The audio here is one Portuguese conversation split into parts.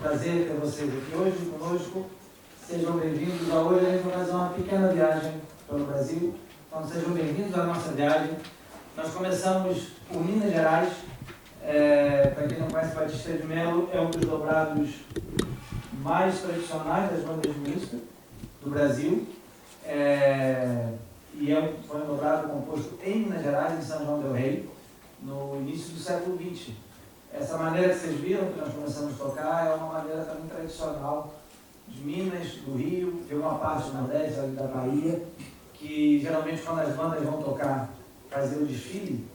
prazer ter vocês aqui hoje conosco. Sejam bem-vindos. Hoje a gente vai fazer uma pequena viagem pelo Brasil. Então sejam bem-vindos à nossa viagem. Nós começamos por Minas Gerais. Para quem não conhece, Batista de Melo é um dos dobrados mais tradicionais das bandas de música do Brasil. Foi um dobrado composto em Minas Gerais, em São João del Rei, no início do século XX. Essa maneira que vocês viram, que nós começamos a tocar, é uma maneira também tradicional de Minas, do Rio, de uma parte do Nordeste, ali da Bahia, que geralmente quando as bandas vão tocar, fazer o desfile,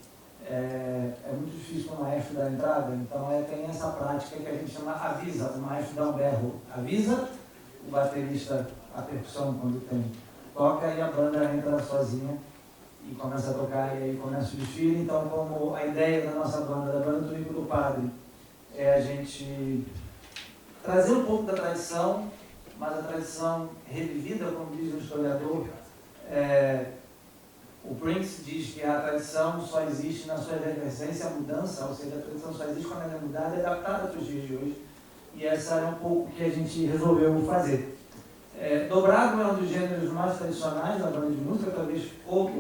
é muito difícil para o maestro dar entrada, então tem essa prática que a gente chama avisa, o maestro dá um berro, avisa, o baterista, a percussão quando toca e a banda entra sozinha e começa a tocar e aí começa o desfile. Então, como a ideia da nossa banda, da Banda do Mico do Padre, é a gente trazer um pouco da tradição, mas a tradição revivida, como diz o historiador, o Prince diz que a tradição só existe na sua efervescência, a mudança, ou seja, a tradição só existe quando ela é mudada e adaptada para os dias de hoje. E essa é um pouco o que a gente resolveu fazer. Dobrado é um dos gêneros mais tradicionais da banda de música, talvez pouco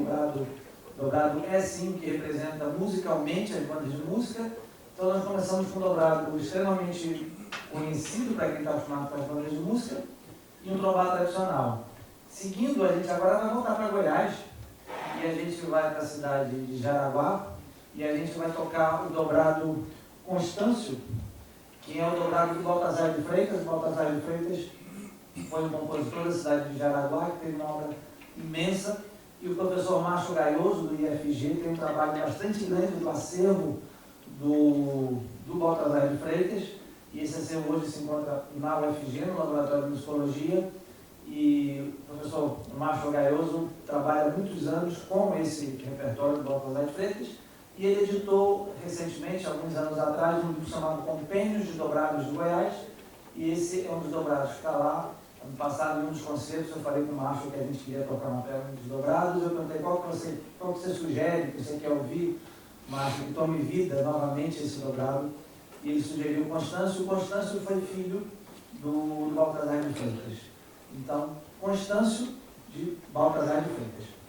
dobrado é sim que representa musicalmente as bandas de música. Então nós começamos com um dobrado extremamente conhecido para quem está acostumado com as bandas de música e um dobrado tradicional. Seguindo, a gente agora vai voltar para Goiás e a gente vai para a cidade de Jaraguá e a gente vai tocar o dobrado Constâncio, que é o dobrado do Baltazar de Freitas. Baltazar de Freitas foi um compositor da cidade de Jaraguá, que teve uma obra imensa, e o professor Márcio Gaioso, do IFG, tem um trabalho bastante grande do acervo do Baltazar de Freitas, e esse acervo hoje se encontra na UFG, no Laboratório de Musicologia, e o professor Márcio Gaioso trabalha há muitos anos com esse repertório do Baltazar de Freitas, e ele editou recentemente, alguns anos atrás, um livro chamado Compêndios de Dobrados de Goiás, e esse é um dos dobrados que está lá. Ano passado, em um dos concertos, eu falei com o Márcio que a gente queria tocar uma peça dos dobrados. Eu perguntei qual que você sugere, que você quer ouvir, Márcio, que tome vida novamente esse dobrado. E ele sugeriu Constâncio. O Constâncio foi filho do Baltazar de Freitas. Então, Constâncio de Baltazar de Freitas.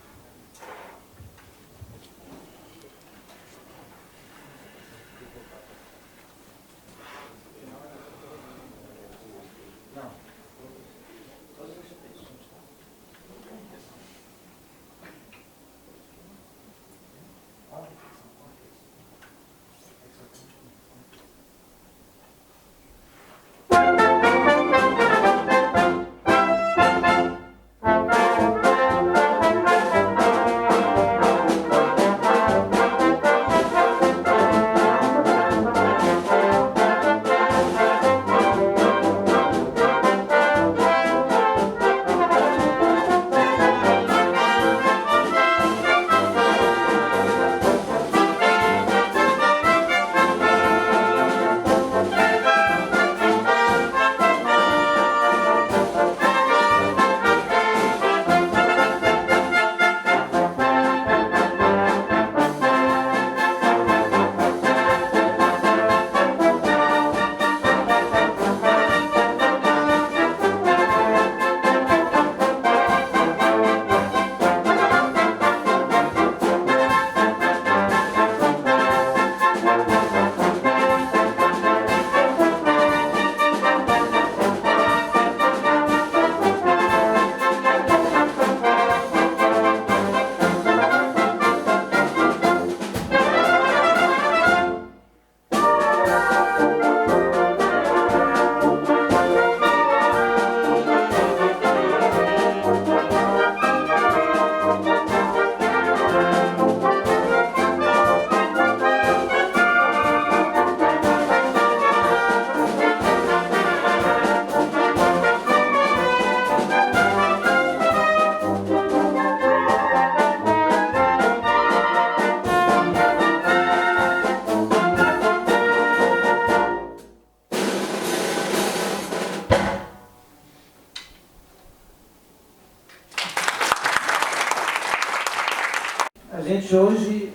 A gente hoje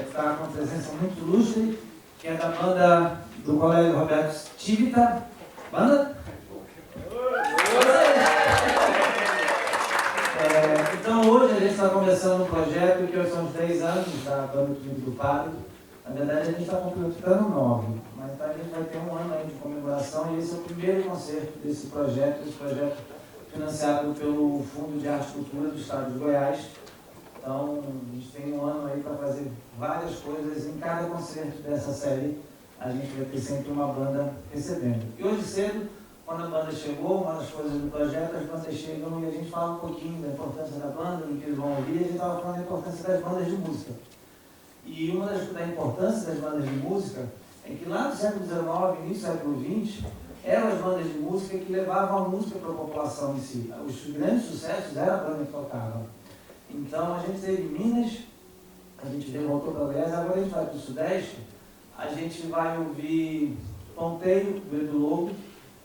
está com uma presença muito ilustre, que é da banda do colega Roberto Tivita, Banda? Então hoje a gente está começando um projeto que são os 10 anos da Banda do Quinto do Padre. Na verdade a gente está completando 9, mas então a gente vai ter um ano aí de comemoração e esse é o primeiro concerto desse projeto, financiado pelo Fundo de Arte e Cultura do Estado de Goiás. Então a gente tem um ano aí para fazer várias coisas. Em cada concerto dessa série a gente vai ter sempre uma banda recebendo. E hoje cedo, quando a banda chegou, uma das coisas do projeto, as bandas chegam e a gente fala um pouquinho da importância da banda, do que eles vão ouvir, a gente estava falando da importância das bandas de música. E uma da importância das bandas de música é que lá no século XIX, início do século XX, eram as bandas de música que levavam a música para a população em si. Os grandes sucessos eram a banda que tocava. Então a gente teve Minas, a gente voltou para Goiás, agora a gente vai para o Sudeste, a gente vai ouvir Ponteio, do Edu Lobo,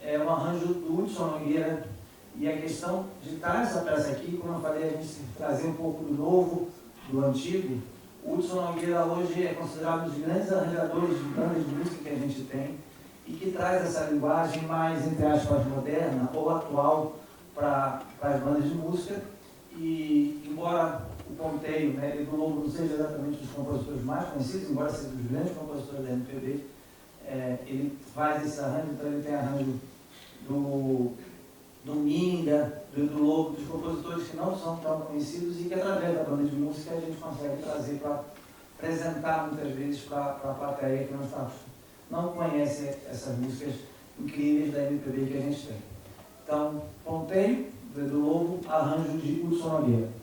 um arranjo do Hudson Nogueira, e a questão de estar essa peça aqui, como eu falei, a gente trazer um pouco do novo, do antigo. O Hudson Nogueira hoje é considerado um dos grandes arranjadores de bandas de música que a gente tem e que traz essa linguagem mais, entre aspas, moderna ou atual para as bandas de música. E, embora o Ponteio, né, e do Lobo não seja exatamente um dos compositores mais conhecidos, embora seja um dos grandes compositores da MPB, ele faz esse arranjo, então ele tem arranjo do Minga, do Lobo, dos compositores que não são tão conhecidos e que através da banda de música a gente consegue trazer para apresentar muitas vezes para a plateia que não conhece essas músicas incríveis da MPB que a gente tem. Então, Ponteio, do Edu Lobo, arranjo de Hudson Nogueira.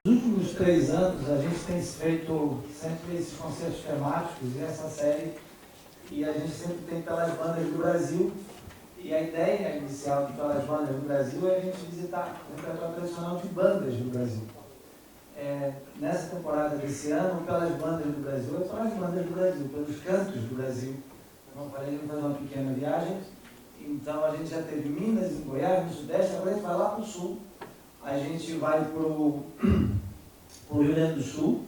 Nos últimos 3 anos, a gente tem feito sempre esses concertos temáticos e essa série, e a gente sempre tem pelas bandas do Brasil. E a ideia inicial de pelas bandas do Brasil é a gente visitar o repertório tradicional de bandas do Brasil. Nessa temporada desse ano, pelas bandas do Brasil, é pelas bandas do Brasil, pelos cantos do Brasil. como eu falei, vamos fazer uma pequena viagem. Então a gente já teve Minas e Goiás, no Sudeste, agora a gente vai lá para o Sul. A gente vai para o Rio Grande do Sul,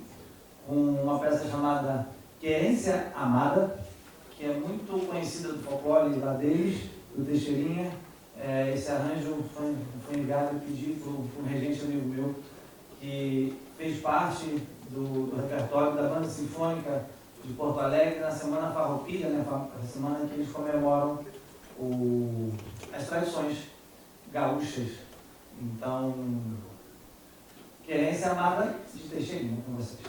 com uma peça chamada Querência Amada, que é muito conhecida do folclore lá deles, do Teixeirinha. Esse arranjo foi enviado, eu pedi para um regente amigo meu, que fez parte do repertório da Banda Sinfônica de Porto Alegre na Semana Farroupilha, né, a semana que eles comemoram as tradições gaúchas. Então, Querência Amada de Teixeirinha com vocês.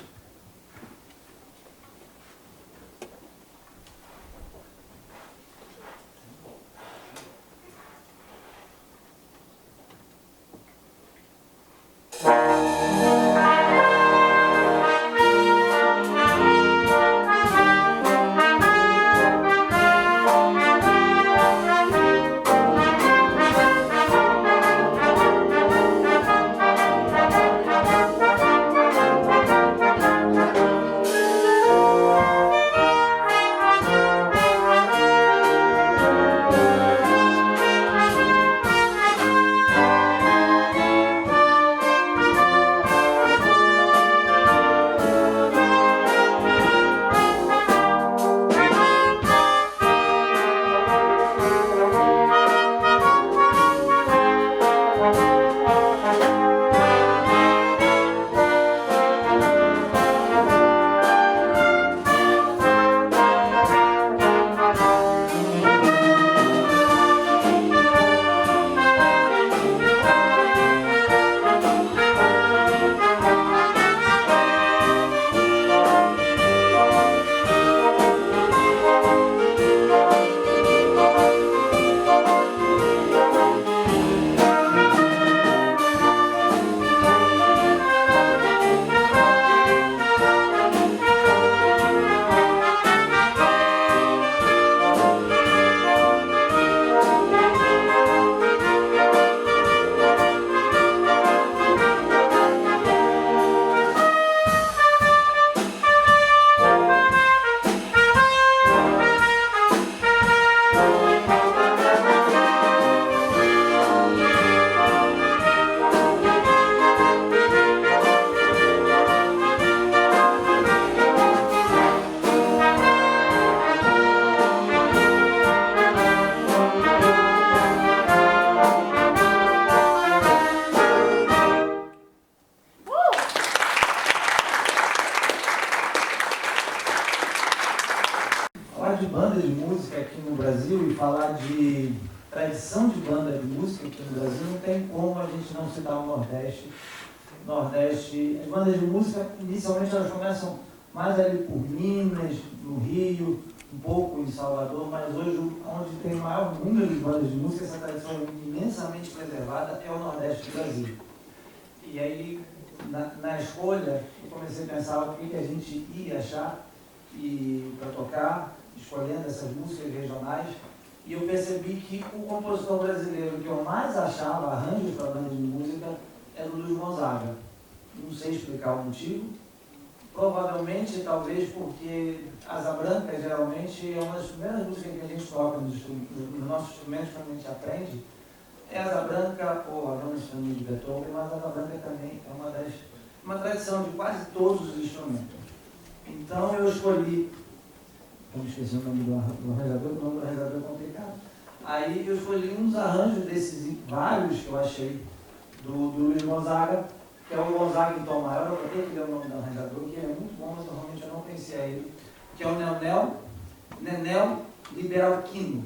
Falar de banda de música aqui no Brasil e falar de tradição de banda de música aqui no Brasil, não tem como a gente não citar o Nordeste. Nordeste, as bandas de música, inicialmente elas começam mais ali por Minas, no Rio, um pouco em Salvador, mas hoje, onde tem o maior número de bandas de música, essa tradição imensamente preservada é o Nordeste do Brasil. E aí, na escolha, eu comecei a pensar o que a gente ia achar para tocar, escolhendo essas músicas regionais, e eu percebi que o compositor brasileiro que eu mais achava arranjos para banda de música era o Luiz Gonzaga. Não sei explicar o motivo, provavelmente, talvez porque Asa Branca, geralmente, é uma das primeiras músicas que a gente toca nos nossos instrumentos, quando a gente aprende, é Asa Branca ou a Nona Sinfonia de Beethoven, mas a Asa Branca também é uma tradição de quase todos os instrumentos. Então eu escolhi, eu me esqueci o nome do arranjador, o nome do arranjador é complicado. Aí eu escolhi uns arranjos desses vários que eu achei do Luiz Gonzaga, que é o Gonzaga em Tom Maior, eu acabei de ler o nome do arranjador, que ele é muito bom, mas normalmente eu não conhecia ele, que é o Nenel Liberalquino.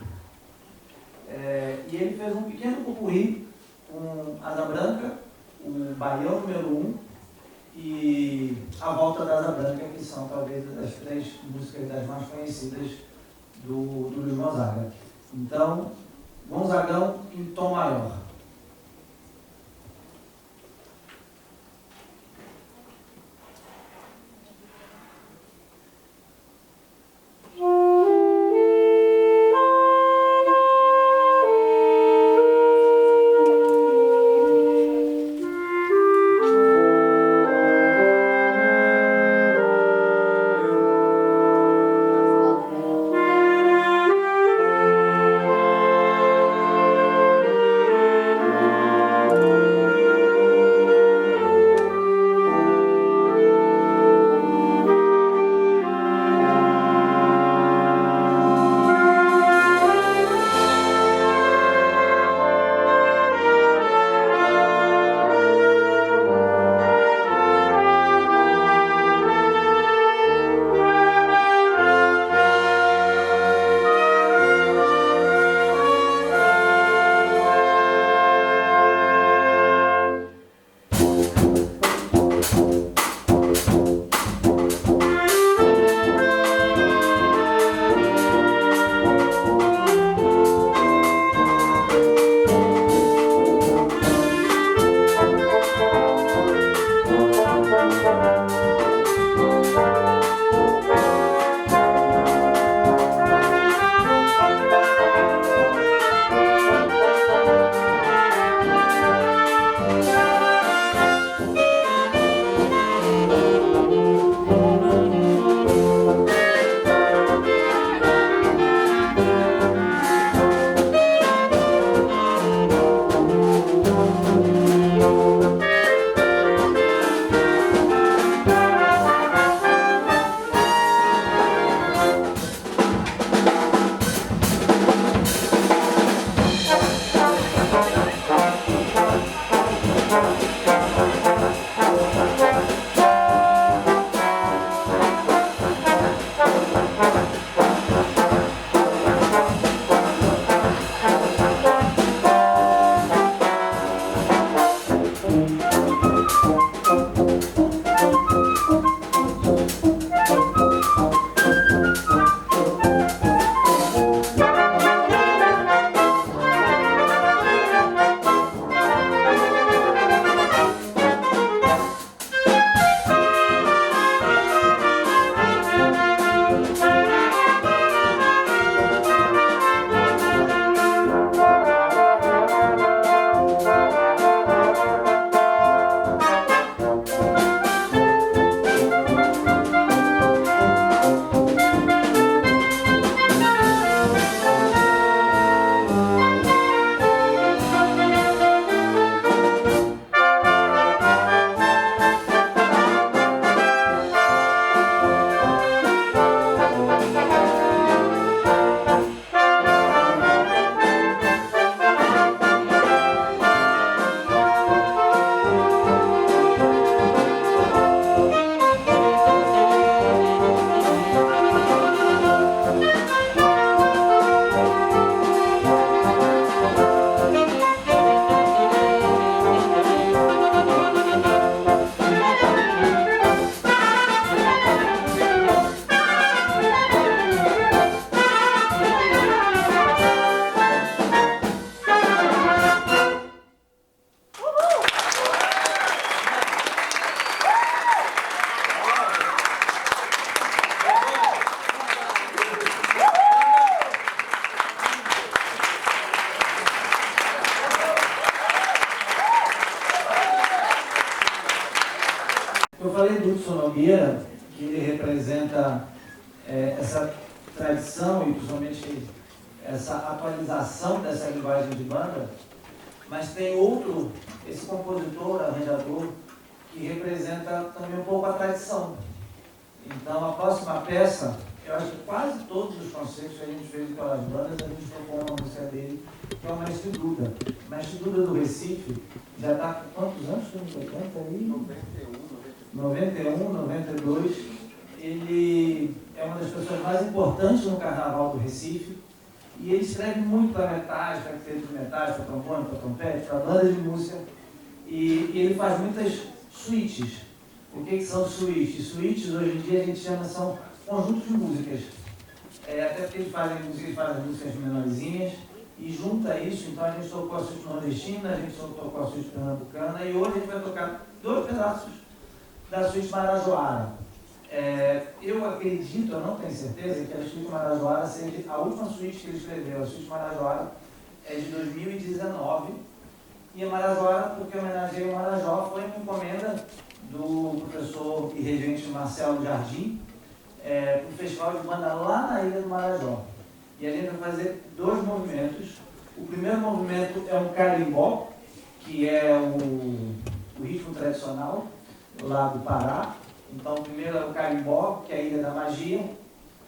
E ele fez um pequeno popurrí com Asa Branca, o Baião número 1 e A Volta da Asa Branca, que são talvez as três músicas das mais conhecidas do Luiz Gonzaga. Então, Gonzagão em Tom Maior. Nogueira, que ele representa essa tradição e principalmente essa atualização dessa linguagem de banda, mas tem outro, esse compositor, arranjador, que representa também um pouco a tradição. Então, a próxima peça, eu acho que quase todos os concertos que a gente fez pelas bandas, a gente tocou uma música dele, que é o Mestre Duda. O Mestre Duda do Recife já está com quantos anos? 90 aí? 91, 92. Ele é uma das pessoas mais importantes no Carnaval do Recife. E ele escreve muito para metais, para quinteto de metais, para trombone, para trompete, para bandas de música. E ele faz muitas suítes. O que são suítes? Suítes, hoje em dia, a gente chama, são conjuntos de músicas. Até porque eles fazem músicas menorzinhas e junta isso. Então, a gente tocou a suíte nordestina, a gente tocou a suíte pernambucana e hoje a gente vai tocar 2 pedaços da suíte marajoara. Eu acredito, eu não tenho certeza, que a suíte marajoara seja a última suíte que ele escreveu. A suíte marajoara é de 2019 e a marajoara, porque homenageia o Marajó, foi uma encomenda do professor e regente Marcelo Jardim para o festival de banda lá na Ilha do Marajó. E a gente vai fazer 2 movimentos. O primeiro movimento é um carimbó, que é o ritmo tradicional lá do Pará. Então, primeiro é o carimbó, que é a Ilha da Magia,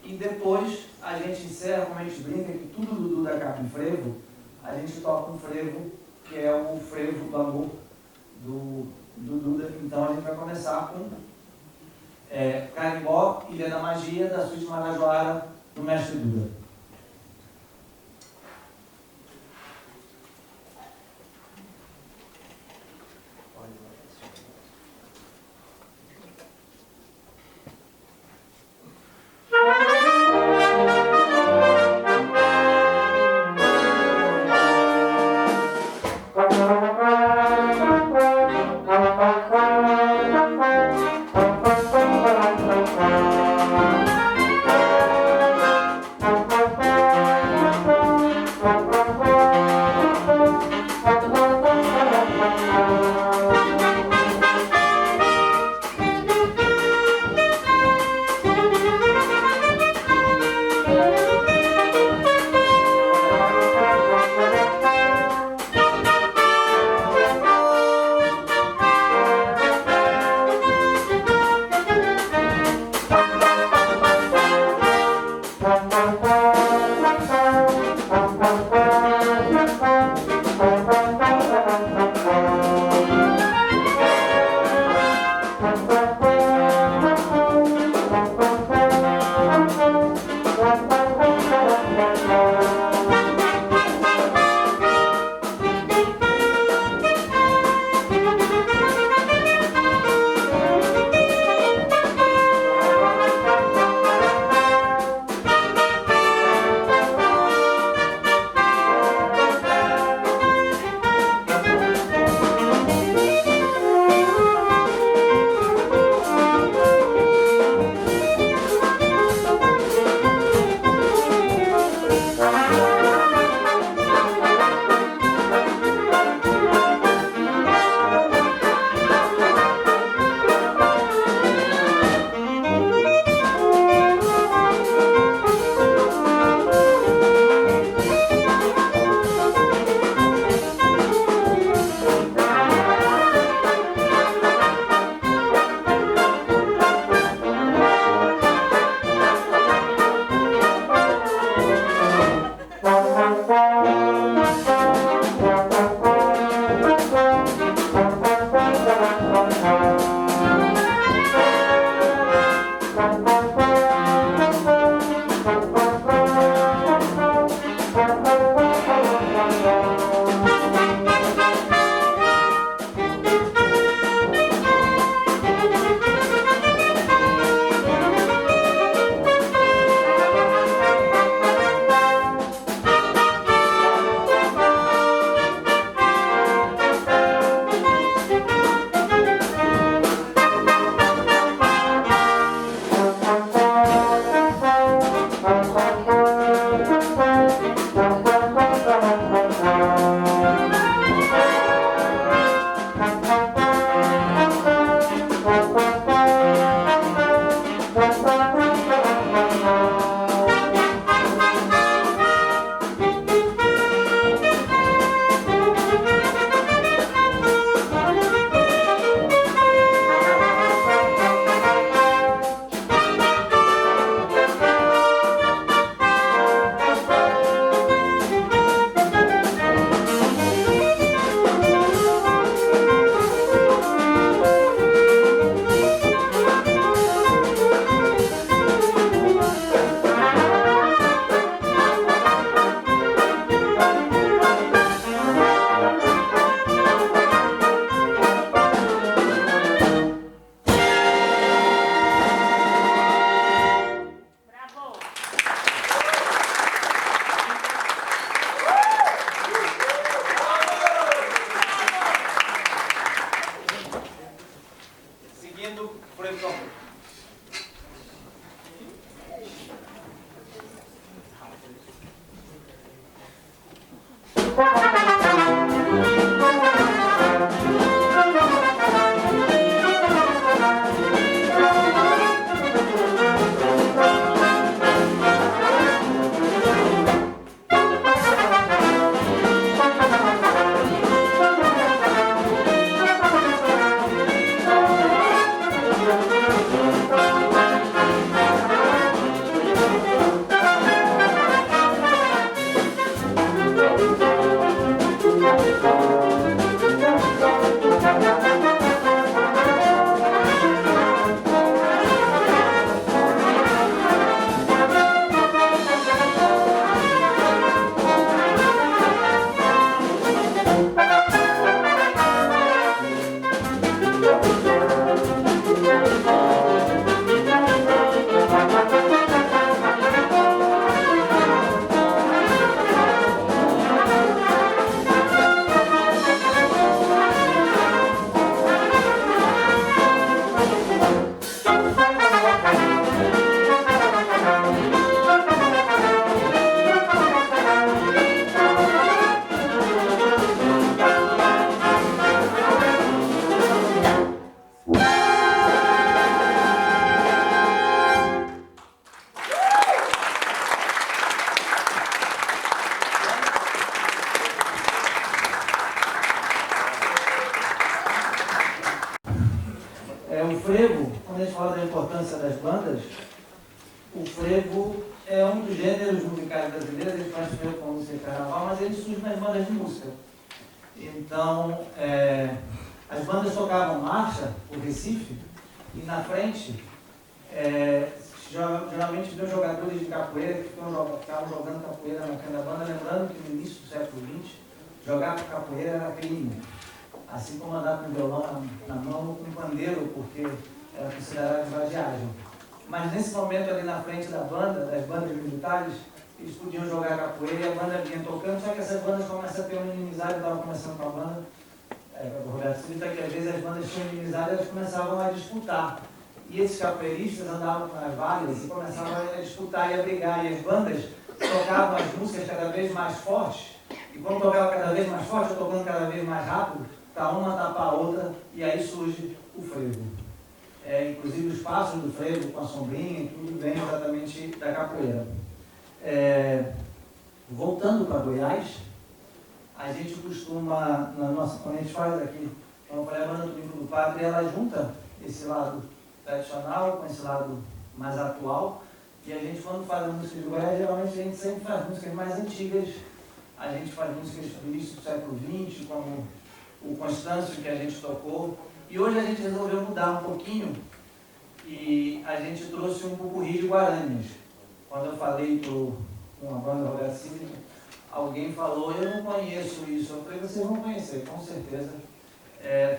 e depois a gente encerra, como a gente brinca, que tudo do Duda acaba em frevo, a gente toca um frevo, que é o frevo do amor do Duda. Então, a gente vai começar com carimbó, Ilha da Magia, da suíte marajoara, do Mestre Duda. O frevo, quando a gente fala da importância das bandas, o frevo é um dos gêneros musicais brasileiros. A gente faz frevo com música de carnaval, mas ele surge nas bandas de música. Então, as bandas tocavam marcha, o Recife, e na frente, geralmente viam jogadores de capoeira que ficavam jogando capoeira na frente da banda, lembrando que no início do século XX, jogar capoeira era crime. Assim como andar com violão na mão ou com pandeiro, porque era considerado vadiagem. Mas nesse momento ali na frente da banda, das bandas militares, eles podiam jogar capoeira e a banda vinha tocando, só que essas bandas começam a ter uma inimizade. Eu estava conversando com a banda, o Roberto Cita, que às vezes as bandas tinham inimizade e elas começavam a disputar. E esses capoeiristas andavam nas vagas e começavam a disputar e a brigar. E as bandas tocavam as músicas cada vez mais fortes, e quando tocava cada vez mais forte, tocando cada vez mais rápido, para uma tapar a outra, e aí surge o frevo. Inclusive os passos do frevo com a sombrinha e tudo vem exatamente da capoeira. Voltando para Goiás, a gente costuma, quando a gente faz aqui, como eu falei, a banda do Livro do Padre, ela junta esse lado tradicional com esse lado mais atual, e a gente, quando faz a música de Goiás, geralmente a gente sempre faz músicas mais antigas. A gente faz músicas do início do século XX, como o Constâncio, que a gente tocou, e hoje a gente resolveu mudar um pouquinho e a gente trouxe um pupurri de Guaranias. Quando eu falei com a banda Roberto Cita, alguém falou: eu não conheço isso. Eu falei: vocês vão conhecer, com certeza,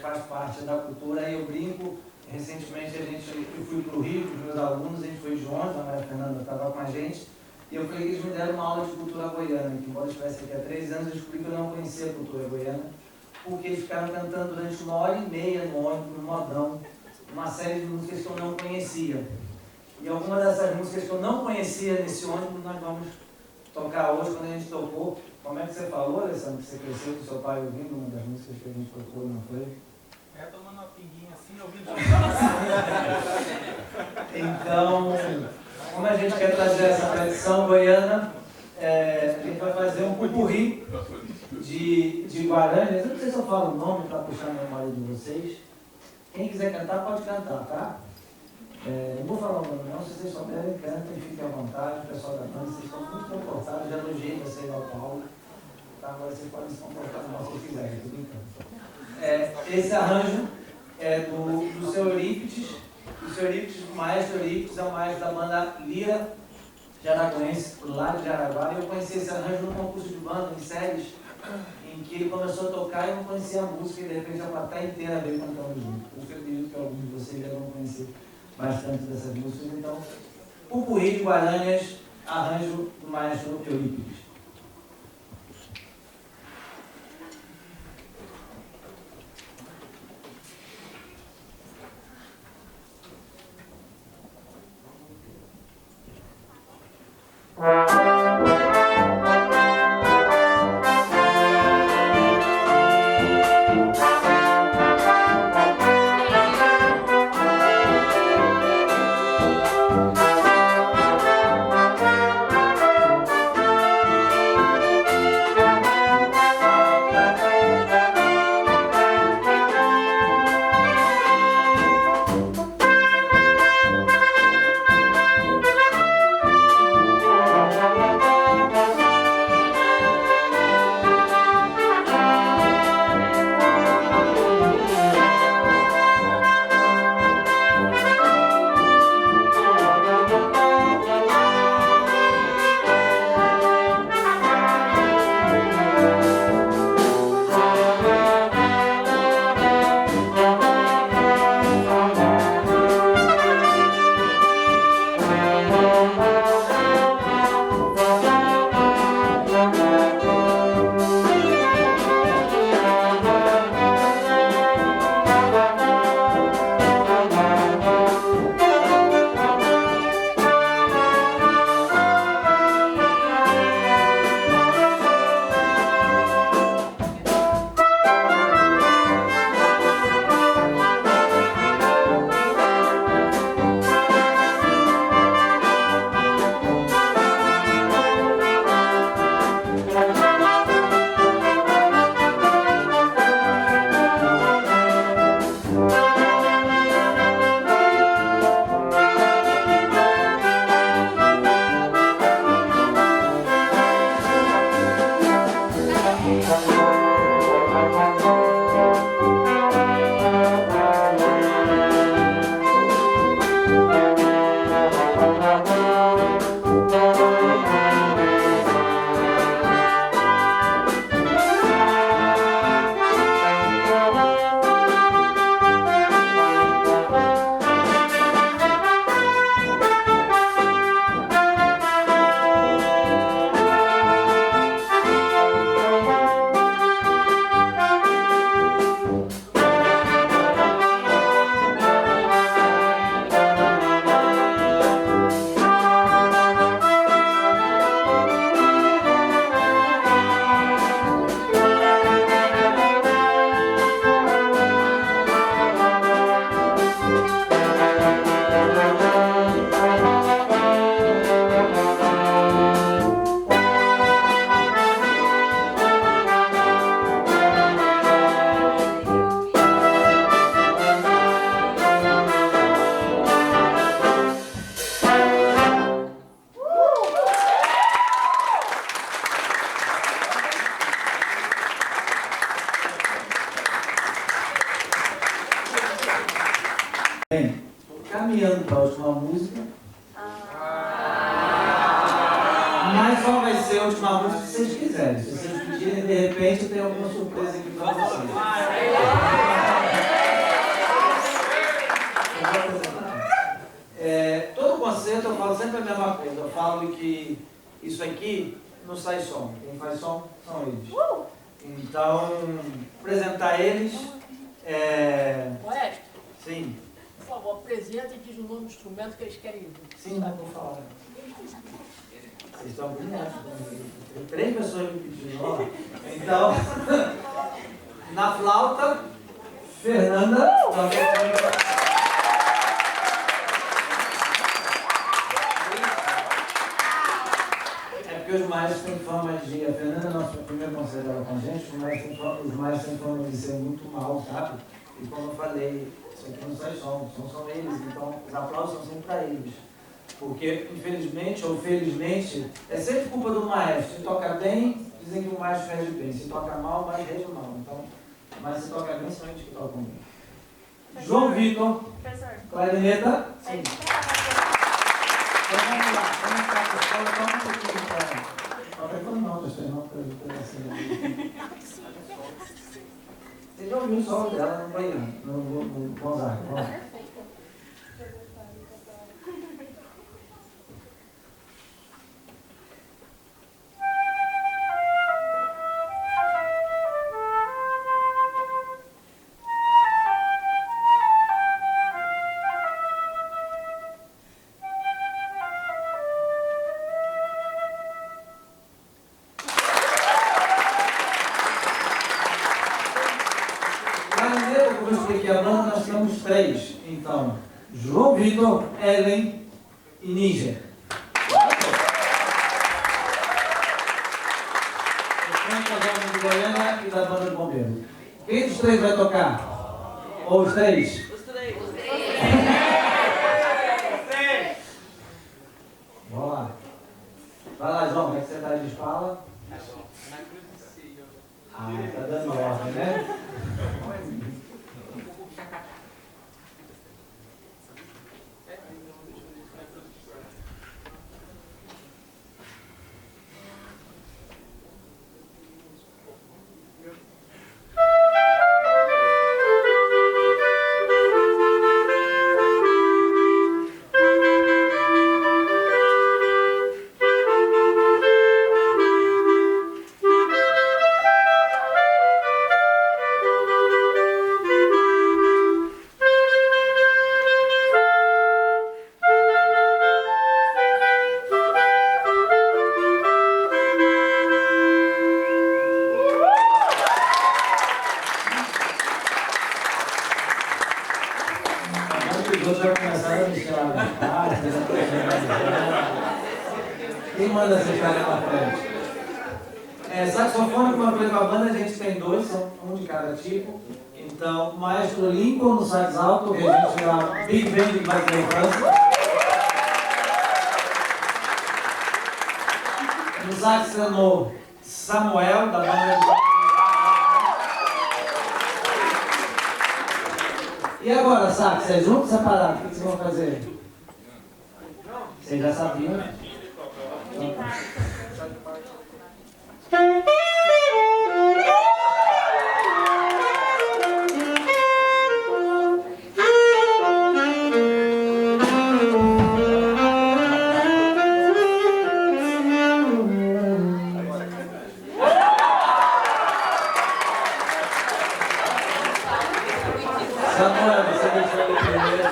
faz parte da cultura. E eu brinco, recentemente eu fui para o Rio com os meus alunos, a gente foi junto, a Maria Fernanda estava com a gente, e eu falei que eles me deram uma aula de cultura goiana, que embora eu estivesse aqui há 3 anos, eu descobri que eu não conhecia a cultura goiana, porque eles ficaram cantando durante 1h30 no ônibus, no modão, uma série de músicas que eu não conhecia. E algumas dessas músicas que eu não conhecia nesse ônibus, nós vamos tocar hoje, quando a gente tocou. Como é que você falou, Alessandro, que você cresceu com seu pai ouvindo uma das músicas que a gente tocou, não foi? Tomando uma pinguinha assim, ouvindo. Então, como a gente quer trazer essa tradição goiana, a gente vai fazer um pupurri de Guaranias. Eu não sei se eu falo o nome para puxar a memória de vocês. Quem quiser cantar, pode cantar, tá? Não vou falar o nome não, se vocês souberem, cantem, fiquem à vontade. O pessoal da banda, vocês estão muito comportados, já elogiei vocês ao Paulo. Tá? Agora vocês podem se comportar como vocês quiserem, tô brincando. Esse arranjo é do seu Eurípides. O seu Eurípides, o maestro Eurípides, é o maestro da banda Lira Jaraguense, lá de Jaraguá. Eu conheci esse arranjo no concurso de banda, em séries, em que ele começou a tocar e eu não conhecia a música, e de repente a plateia inteira veio cantando junto. Eu acredito que alguns de vocês já vão conhecer bastante dessas músicas. Então, o Pupurri de Guaranias, arranjo do maestro Eurípides. Bem, caminhando para a última música. Mas só vai ser a última música se vocês quiserem. Se vocês pedirem, de repente, eu tenho alguma surpresa aqui para vocês. Todo concerto eu falo sempre a mesma coisa. Eu falo que isso aqui não sai som. Quem faz som são eles. Então, apresentar eles. Poético, Sim. por favor, apresenta e diz o nome do instrumento que eles querem ouvir. Sim, vou falar. Vocês estão brilhantes. Tem 3 pessoas me pedindo. Ó. Então, na flauta, Fernanda. É porque os maestros têm fama de... A Fernanda é nosso primeiro concerto dela com a gente, os maestros têm fama de ser muito mal, sabe? E como eu falei, isso aqui não sai som são eles, então os aplausos são sempre para eles. Porque, infelizmente ou felizmente, é sempre culpa do maestro. Se toca bem, dizem que o maestro rege bem. Se toca mal, o maestro rege mal. Então, mas se toca bem, são eles que tocam bem. João Vitor, clarineta. Sim. Então vamos lá, vamos para a escola, toca um pouquinho para ela. Qualquer coisa não, deixa eu não, para assim. Você já ouviu o solo dela no banheiro, no Gonzaga. Como eu expliquei a banda, nós temos 3. Então, João Vitor, Ellen e Níger. Eu canto a banda de Goiânia e da banda de bombeiro. Quem dos 3 vai tocar? Ou os 3? Os 3. Vamos lá. Vai lá, João, como é que você está de espala? Ah, está dando ordem, né? Quem manda vocês ficarem para frente? Saxofone, como eu falei com a banda, a gente tem 2, são um de cada tipo. Então, o maestro Lincoln no sax alto, que a gente chama Big Band de Bateria França. No sax tenor, Samuel, da banda de... E agora, sax, é junto ou separado? O que vocês vão fazer? Vocês já sabiam, né? Samuel, você deixou ele primeiro.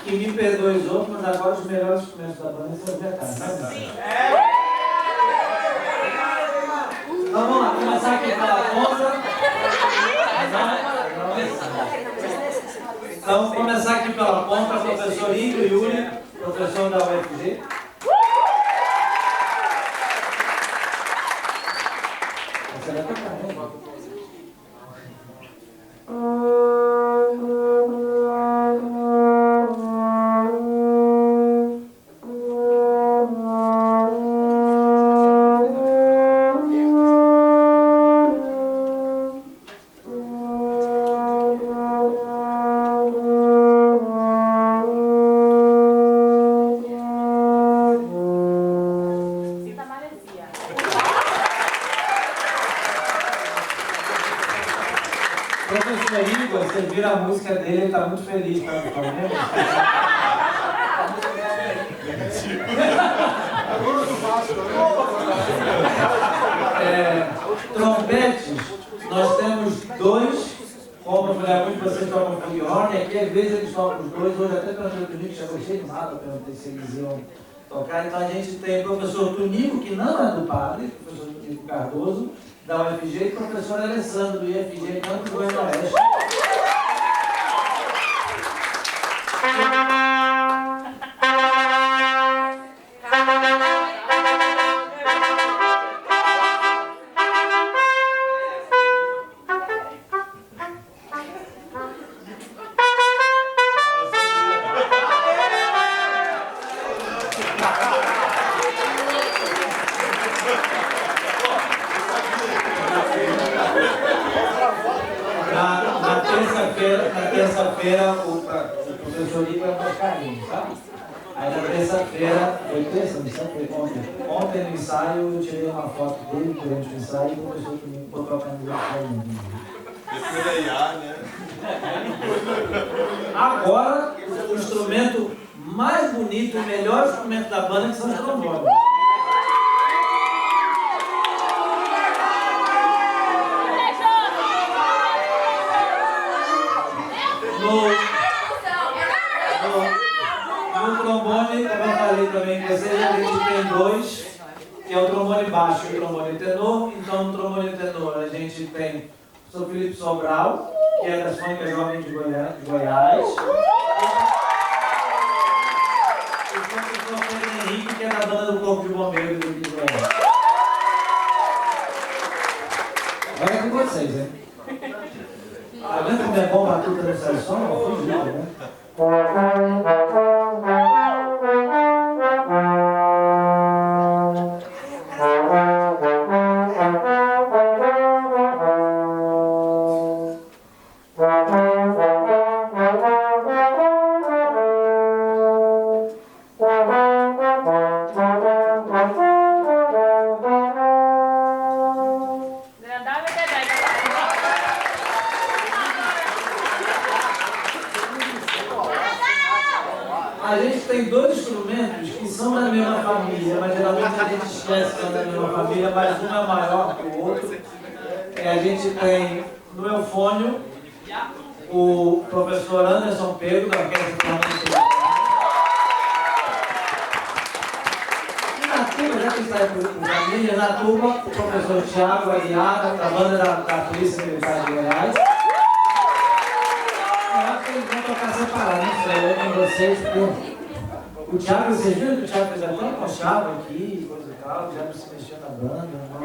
Que me perdoe os outros, mas agora os melhores instrumentos da banda são os metais, né? Então vamos lá, começar aqui pela ponta. Então vamos começar aqui pela ponta, professor Igor Yuri, professor da UFG. Você vai tocar, né? Professor Igor, você vira a música dele, ele está muito feliz, tá vendo? Trompetes, nós temos dois, como eu falei, muitos de vocês tocam flugelhorn, e aqui às vezes eles tocam os dois, hoje até perguntei para o Tunico, chegou cheio de nada, perguntei se eles iam tocar, então a gente tem o professor Tunico, que não é do padre, o professor Tunico Cardoso, da UFG, e o professor Alessandro, do IFG, Campo do Goiás. Na terça-feira, o professor Igor é mais carinho, sabe? Aí na terça-feira, foi terça, não sei, foi ontem. Ontem no ensaio, eu tirei uma foto dele durante o ensaio e o professor botou a camisa para mim. Depois da IA, né? Agora, o instrumento mais bonito, o melhor instrumento da banda, que são os trombones. No trombone, como eu falei também com vocês, a gente tem dois, que é o trombone baixo e o trombone tenor. Então, no trombone tenor, a gente tem o Sr. Felipe Sobral, que é das Fônicas Jovens de Goiás. E o professor Pedro Henrique, que é da banda do Corpo de Bombeiros do Rio de Goiás. Agora é com vocês, hein? Tá vendo como é bom batuta no seu som? Eu fui lindo, né? A gente tem dois instrumentos que são da mesma família, mas geralmente a gente esquece que são da mesma família, mas um é maior que o outro. A gente tem no eufônio o professor Anderson Pedro, da Orquestra Filarmônica. E na tuba, já que está aí por família, na tuba, o professor Thiago Aguiar, da banda da Polícia Militar de Goiás. Eles vão tocar separado, não sei, eu com vocês, porque o Thiago, vocês viram que o Thiago fez até um conchavo aqui, coisa e tal, já não se mexeu na banda, não.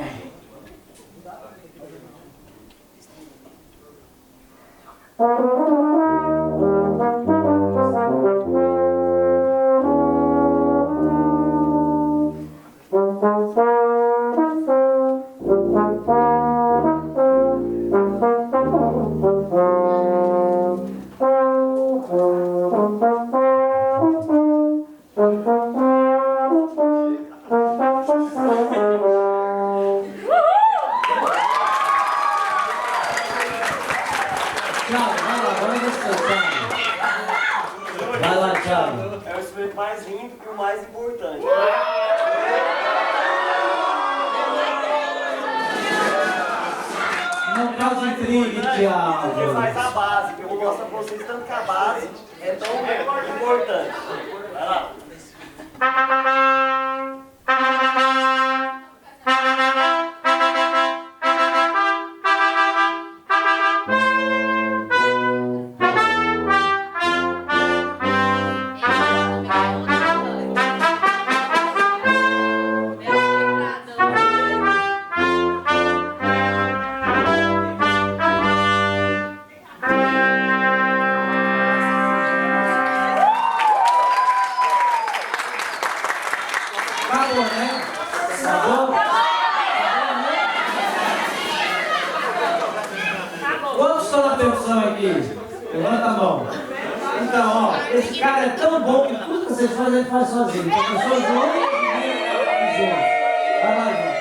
Thiago, vai lá, agora você, Thiago. Vai lá, Thiago. É o instrumento mais lindo e o mais importante. Não causa intriga, Porque Thiago. faz a base, que eu vou mostrar pra vocês tanto que a base é tão importante. Vai lá. Acabou, né? Acabou? Quantos estão na percussão aqui? Levanta a mão. Então, ó, esse cara é tão bom que tudo que vocês fazem, ele faz sozinho. Então, eu sou João e João. Vai lá, João.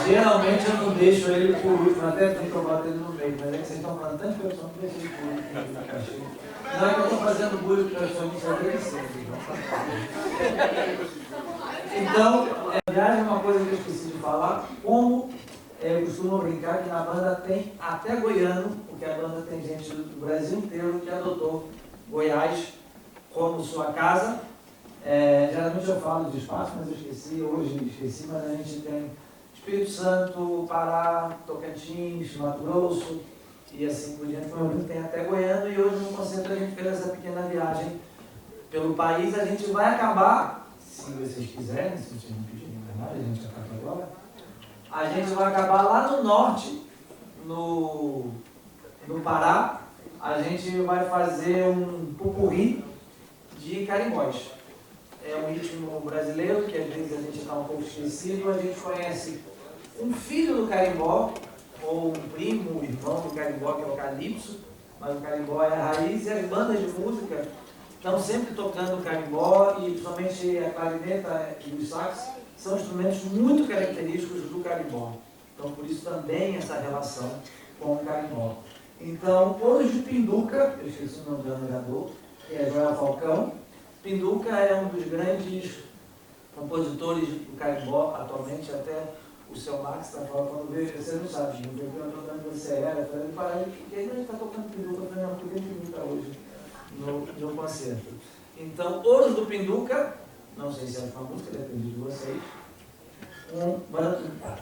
Geralmente eu não deixo ele por último, até tem que eu boto ele no meio, mas é que vocês estão falando tanto de percussão que eu deixei ele por último na caixinha. Não é que eu estou fazendo bullying com percussionista desde sempre. Então, aliás, é uma coisa que eu esqueci de falar, como eu costumo brincar que na banda tem até goiano, porque a banda tem gente do Brasil inteiro que adotou Goiás como sua casa. Geralmente eu falo de espaço, mas eu esqueci, mas a gente tem Espírito Santo, Pará, Tocantins, Mato Grosso e assim por diante. Tem até Goiânia e hoje no concerto a gente fez essa pequena viagem pelo país. A gente vai acabar, se vocês quiserem, se vocês não pedirem nada, a gente acaba agora. A gente vai acabar lá no norte, no Pará. A gente vai fazer um pupurri de carimbós. É um ritmo brasileiro, que às vezes a gente está um pouco esquecido. A gente conhece um filho do carimbó, ou um primo, um irmão do carimbó, que é o calypso, mas o carimbó é a raiz, e as bandas de música estão sempre tocando carimbó, e principalmente a clarineta e o sax são instrumentos muito característicos do carimbó. Então, por isso também essa relação com o carimbó. Então, Ouros de Pinduca, eu esqueci o nome do arranjador, que é Joel Falcão. Pinduca é um dos grandes compositores do carimbó, atualmente até o seu Max está falando, quando veio, você não sabe, não veio perguntando onde você era, eu falei, para porque ele está tocando Pinduca, eu falei, não, porque tem Pinduca hoje no concerto. Então, Ouros do Pinduca, não sei se é uma música, depende de vocês, bora cantar.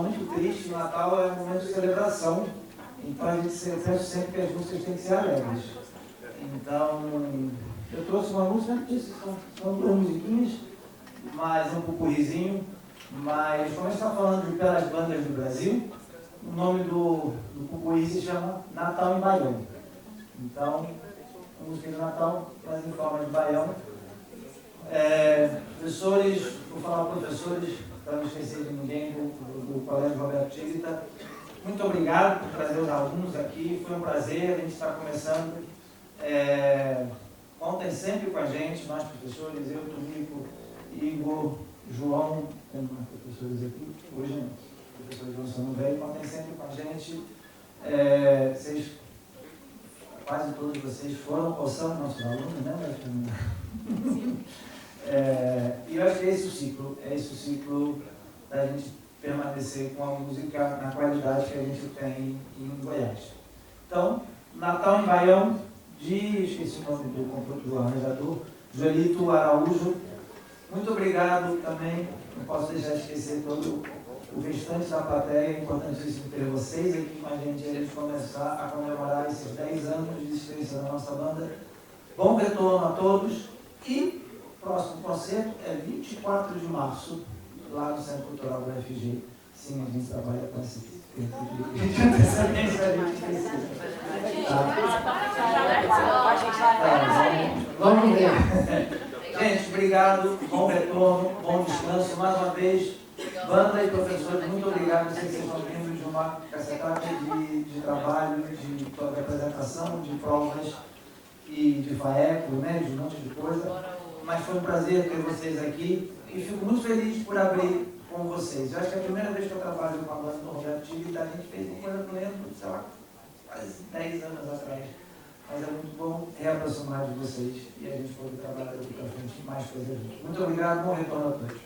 muito triste, o Natal é um momento de celebração, então a gente pensa sempre que as músicas têm que ser alegres. Então, eu trouxe uma música, são duas musiquinhas, mas um pupurrizinho, mas como a gente está falando de pelas bandas do Brasil, o nome do pupurri se chama Natal em Baião. Então, a música de Natal, mas em forma de baião. Professores, vou falar professores, para não esquecer de ninguém, do Colégio Roberto Tigita. Muito obrigado por trazer os alunos aqui, foi um prazer, a gente está começando. Contem sempre com a gente, nós professores, eu, Tonico, Igor, João, temos mais professores aqui, hoje não, o professor João só não veio, contem sempre com a gente. Quase todos vocês foram ou são nossos alunos, né? E eu acho que é esse o ciclo da gente permanecer com a música na qualidade que a gente tem em Goiás. Então, Natal em Baião, esqueci o nome do arranjador, Joelito Araújo. Muito obrigado também, não posso deixar de esquecer todo o restante da plateia, é importantíssimo ter vocês aqui com a gente e a gente começar a comemorar esses 10 anos de existência da nossa banda. Bom retorno a todos e o próximo concerto é 24 de março, lá no Centro Cultural do FG. Sim, a gente trabalha com esse de antecedência, a gente precisa. Vamos ver. Gente, obrigado, bom retorno, bom descanso. Mais uma vez, banda e professores, muito obrigado. Não sei se vocês estão vindo de uma cacetada de trabalho, de apresentação, de provas e de FAECO, né, de um monte de coisa. Mas foi um prazer ter vocês aqui e fico muito feliz por abrir com vocês. Eu acho que é a primeira vez que eu trabalho com a banda do Roberto Tigita, a gente fez uma coisa que eu lembro, sei lá, quase 10 anos atrás. Mas é muito bom reaproximar de vocês e a gente poder trabalhar daqui para frente mais coisas juntos. Muito obrigado, bom retorno a todos.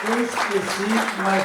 Eu esqueci, mas